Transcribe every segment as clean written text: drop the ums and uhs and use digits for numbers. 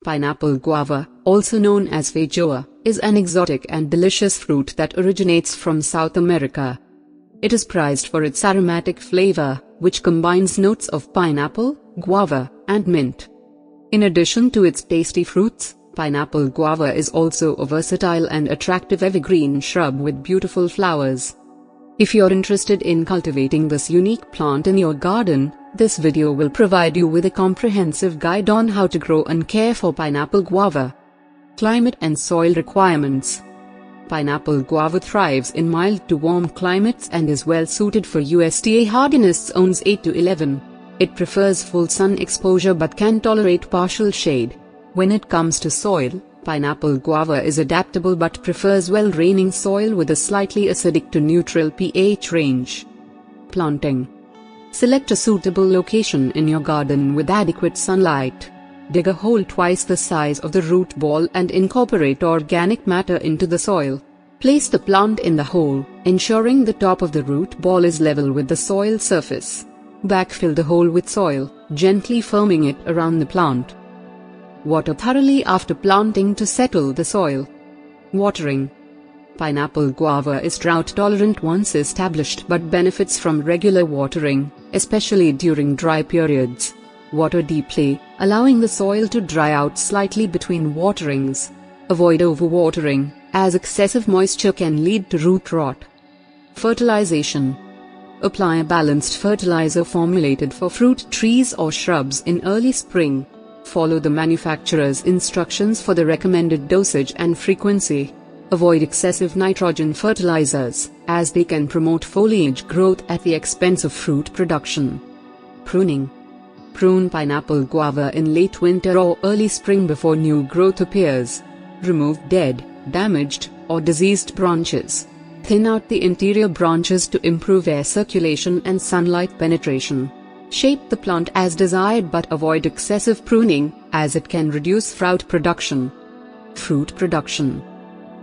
Pineapple guava, also known as Feijoa, is an exotic and delicious fruit that originates from South America. It is prized for its aromatic flavor, which combines notes of pineapple, guava, and mint. In addition to its tasty fruits, pineapple guava is also a versatile and attractive evergreen shrub with beautiful flowers. If you're interested in cultivating this unique plant in your garden, this video will provide you with a comprehensive guide on how to grow and care for pineapple guava. Climate and soil requirements. Pineapple guava thrives in mild to warm climates and is well suited for USDA hardiness zones 8 to 11. It prefers full sun exposure but can tolerate partial shade. When it comes to soil, pineapple guava is adaptable but prefers well-draining soil with a slightly acidic to neutral pH range. Planting. Select a suitable location in your garden with adequate sunlight. Dig a hole twice the size of the root ball and incorporate organic matter into the soil. Place the plant in the hole, ensuring the top of the root ball is level with the soil surface. Backfill the hole with soil, gently firming it around the plant. Water thoroughly after planting to settle the soil. Watering. Pineapple guava is drought tolerant once established but benefits from regular watering, especially during dry periods. Water deeply, allowing the soil to dry out slightly between waterings. Avoid overwatering, as excessive moisture can lead to root rot. Fertilization. Apply a balanced fertilizer formulated for fruit trees or shrubs in early spring. Follow the manufacturer's instructions for the recommended dosage and frequency. Avoid excessive nitrogen fertilizers, as they can promote foliage growth at the expense of fruit production. Pruning. Prune pineapple guava in late winter or early spring before new growth appears. Remove dead, damaged, or diseased branches. Thin out the interior branches to improve air circulation and sunlight penetration. Shape the plant as desired but avoid excessive pruning, as it can reduce fruit production. Fruit production.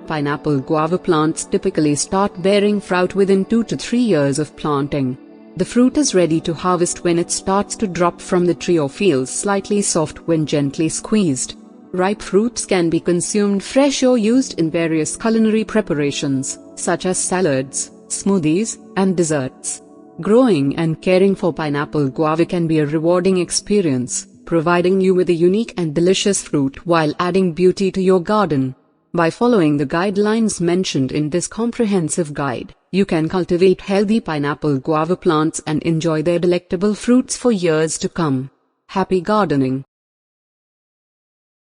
Pineapple guava plants typically start bearing fruit within 2 to 3 years of planting. The fruit is ready to harvest when it starts to drop from the tree or feels slightly soft when gently squeezed. Ripe fruits can be consumed fresh or used in various culinary preparations, such as salads, smoothies, and desserts. Growing and caring for pineapple guava can be a rewarding experience, providing you with a unique and delicious fruit while adding beauty to your garden. By following the guidelines mentioned in this comprehensive guide, you can cultivate healthy pineapple guava plants and enjoy their delectable fruits for years to come. Happy gardening!